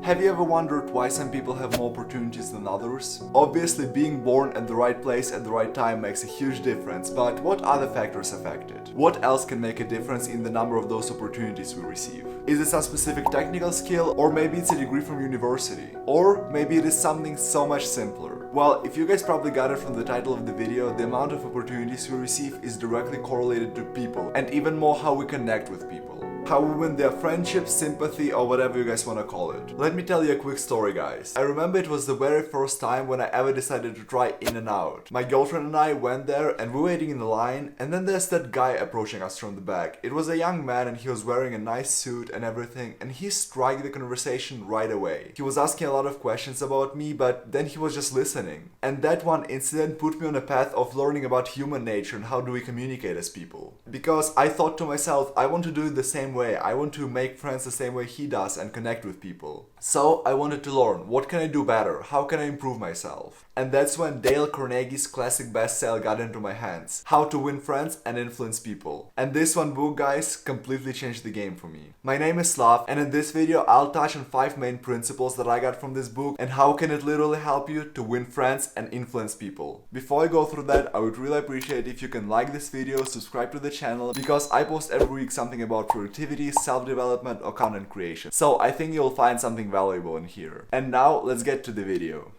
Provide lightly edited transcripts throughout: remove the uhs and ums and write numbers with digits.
Have you ever wondered why some people have more opportunities than others? Obviously, being born at the right place at the right time makes a huge difference, but what other factors affect it? What else can make a difference in the number of those opportunities we receive? Is it some specific technical skill, or maybe it's a degree from university? Or maybe it is something so much simpler? Well, if you guys probably got it from the title of the video, the amount of opportunities we receive is directly correlated to people, and even more how we connect with people. How we win their friendship, sympathy, or whatever you guys want to call it. Let me tell you a quick story, guys. I remember it was the very first time when I ever decided to try In-N-Out. My girlfriend and I went there and we were waiting in the line, and then there's that guy approaching us from the back. It was a young man and he was wearing a nice suit and everything, and he struck the conversation right away. He was asking a lot of questions about me, but then he was just listening. And that one incident put me on a path of learning about human nature and how do we communicate as people. Because I thought to myself, I want to do it the same way. I want to make friends the same way he does and connect with people. So I wanted to learn, what can I do better? How can I improve myself? And that's when Dale Carnegie's classic bestseller got into my hands. How to Win Friends and Influence People. And this one book, guys, completely changed the game for me. My name is Slav, and in this video I'll touch on 5 main principles that I got from this book and how can it literally help you to win friends and influence people. Before I go through that, I would really appreciate if you can like this video, subscribe to the channel, because I post every week something about productivity, self-development, or content creation. So I think you'll find something valuable in here. And now let's get to the video.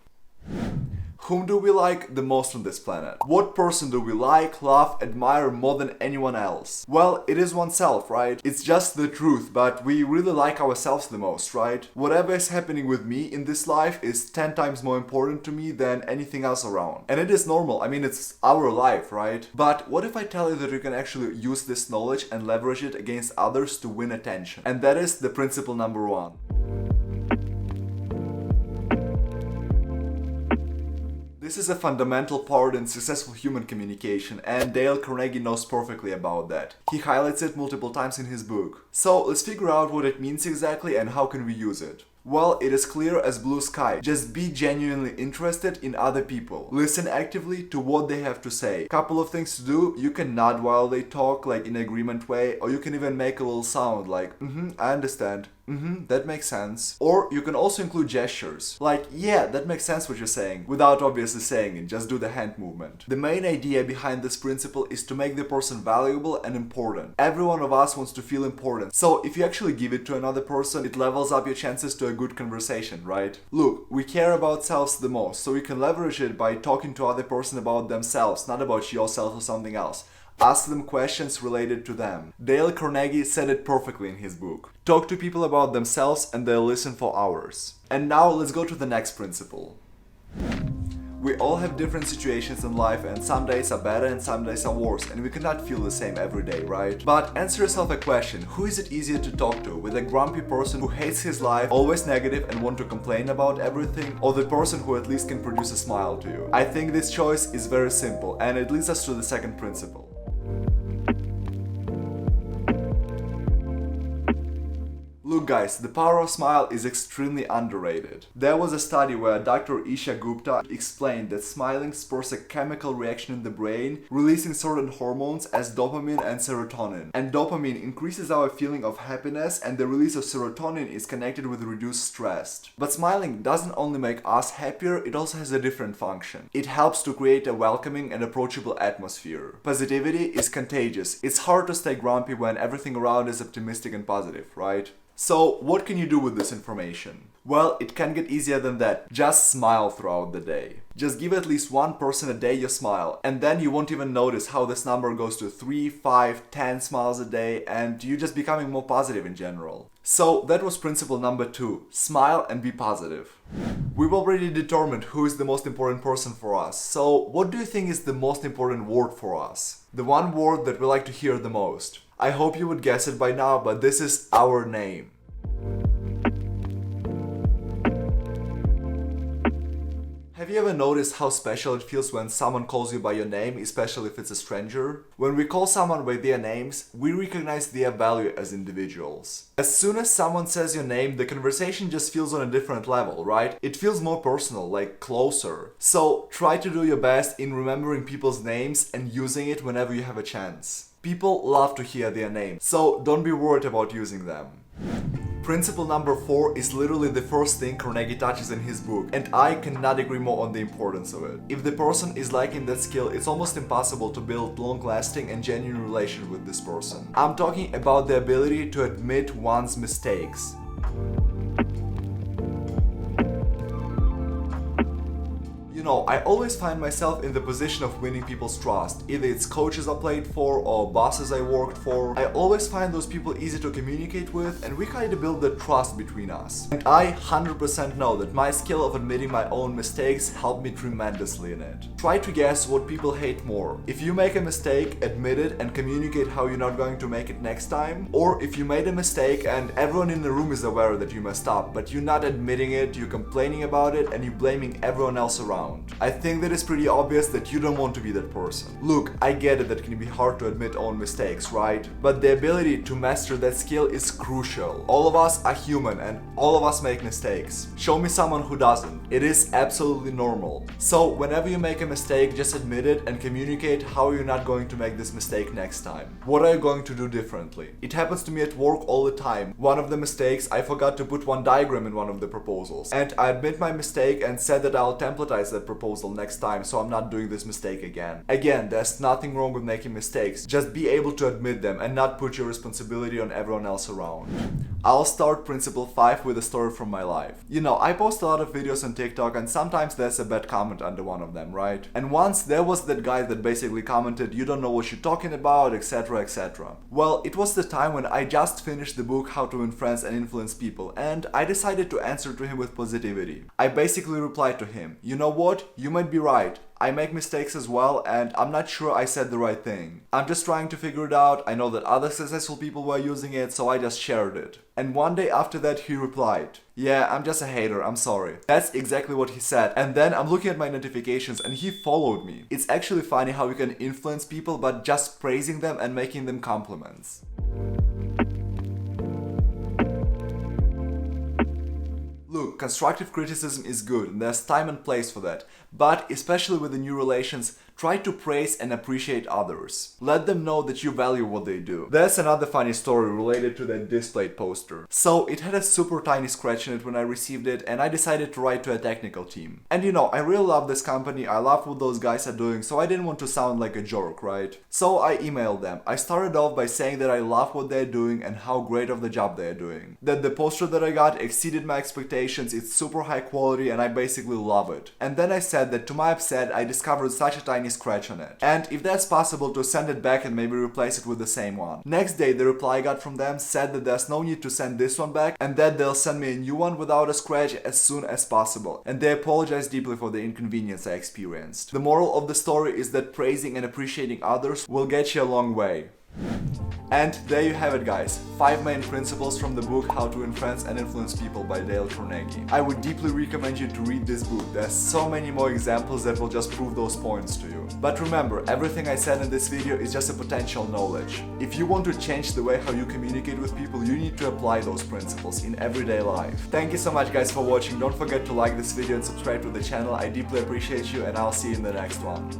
Whom do we like the most on this planet? What person do we like, love, admire more than anyone else? Well, it is oneself, right? It's just the truth, but we really like ourselves the most, right? Whatever is happening with me in this life is 10 times more important to me than anything else around. And it is normal, I mean, it's our life, right? But what if I tell you that you can actually use this knowledge and leverage it against others to win attention? And that is the principle number 1. This is a fundamental part in successful human communication, and Dale Carnegie knows perfectly about that. He highlights it multiple times in his book. So let's figure out what it means exactly and how can we use it. Well, it is clear as blue sky. Just be genuinely interested in other people. Listen actively to what they have to say. Couple of things to do: you can nod while they talk, like in an agreement way, or you can even make a little sound like, I understand. That makes sense. Or you can also include gestures, like, yeah, that makes sense what you're saying, without obviously saying it, just do the hand movement. The main idea behind this principle is to make the person valuable and important. Every one of us wants to feel important, so if you actually give it to another person, it levels up your chances to a good conversation, right? Look, we care about ourselves the most, so we can leverage it by talking to other person about themselves, not about yourself or something else. Ask them questions related to them. Dale Carnegie said it perfectly in his book. Talk to people about themselves and they'll listen for hours. And now let's go to the next principle. We all have different situations in life, and some days are better and some days are worse, and we cannot feel the same every day, right? But answer yourself a question: who is it easier to talk to? With a grumpy person who hates his life, always negative and want to complain about everything, or the person who at least can produce a smile to you? I think this choice is very simple, and it leads us to the second principle. Look guys, the power of smile is extremely underrated. There was a study where Dr. Isha Gupta explained that smiling spurs a chemical reaction in the brain, releasing certain hormones as dopamine and serotonin. And dopamine increases our feeling of happiness, and the release of serotonin is connected with reduced stress. But smiling doesn't only make us happier, it also has a different function. It helps to create a welcoming and approachable atmosphere. Positivity is contagious. It's hard to stay grumpy when everything around is optimistic and positive, right? So, what can you do with this information? Well, it can get easier than that. Just smile throughout the day. Just give at least one person a day your smile, and then you won't even notice how this number goes to 3, 5, 10 smiles a day, and you just becoming more positive in general. So that was principle number 2. Smile and be positive. We've already determined who is the most important person for us. So what do you think is the most important word for us? The one word that we like to hear the most. I hope you would guess it by now, but this is our name. Have you ever noticed how special it feels when someone calls you by your name, especially if it's a stranger? When we call someone by their names, we recognize their value as individuals. As soon as someone says your name, the conversation just feels on a different level, right? It feels more personal, like closer. So try to do your best in remembering people's names and using it whenever you have a chance. People love to hear their names, so don't be worried about using them. Principle number 4 is literally the first thing Carnegie touches in his book, and I cannot agree more on the importance of it. If the person is lacking that skill, it's almost impossible to build long-lasting and genuine relations with this person. I'm talking about the ability to admit one's mistakes. You know, I always find myself in the position of winning people's trust. Either it's coaches I played for or bosses I worked for. I always find those people easy to communicate with, and we kind of build the trust between us. And I 100% know that my skill of admitting my own mistakes helped me tremendously in it. Try to guess what people hate more. If you make a mistake, admit it and communicate how you're not going to make it next time. Or if you made a mistake and everyone in the room is aware that you messed up, but you're not admitting it, you're complaining about it, and you're blaming everyone else around. I think that it's pretty obvious that you don't want to be that person. Look, I get it that it can be hard to admit own mistakes, right? But the ability to master that skill is crucial. All of us are human and all of us make mistakes. Show me someone who doesn't. It is absolutely normal. So whenever you make a mistake, just admit it and communicate how you're not going to make this mistake next time. What are you going to do differently? It happens to me at work all the time. One of the mistakes, I forgot to put one diagram in one of the proposals. And I admit my mistake and said that I'll templatize that proposal next time so I'm not doing this mistake again. Again, there's nothing wrong with making mistakes. Just be able to admit them and not put your responsibility on everyone else around. I'll start principle 5 with a story from my life. You know, I post a lot of videos on TikTok and sometimes there's a bad comment under one of them, right? And once there was that guy that basically commented, "You don't know what you're talking about, etc, etc." Well, it was the time when I just finished the book How to Influence and Influence People, and I decided to answer to him with positivity. I basically replied to him, "You know what? You might be right. I make mistakes as well, and I'm not sure I said the right thing. I'm just trying to figure it out. I know that other successful people were using it, so I just shared it." And one day after that he replied, "Yeah, I'm just a hater, I'm sorry." That's exactly what he said. And then I'm looking at my notifications and he followed me. It's actually funny how you can influence people but just praising them and making them compliments. Look, constructive criticism is good and there's time and place for that, but especially with the new relations, try to praise and appreciate others. Let them know that you value what they do. There's another funny story related to that displayed poster. So it had a super tiny scratch in it when I received it, and I decided to write to a technical team. And you know, I really love this company, I love what those guys are doing, so I didn't want to sound like a jerk, right? So I emailed them. I started off by saying that I love what they're doing and how great of the job they're doing. That the poster that I got exceeded my expectations, it's super high quality and I basically love it. And then I said that to my upset, I discovered such a tiny scratch on it. And if that's possible, to send it back and maybe replace it with the same one. Next day, the reply I got from them said that there's no need to send this one back and that they'll send me a new one without a scratch as soon as possible. And they apologized deeply for the inconvenience I experienced. The moral of the story is that praising and appreciating others will get you a long way. And there you have it, guys. 5 main principles from the book How to Influence and Influence People by Dale Carnegie. I would deeply recommend you to read this book. There's so many more examples that will just prove those points to you. But remember, everything I said in this video is just a potential knowledge. If you want to change the way how you communicate with people, you need to apply those principles in everyday life. Thank you so much, guys, for watching. Don't forget to like this video and subscribe to the channel. I deeply appreciate you, and I'll see you in the next one.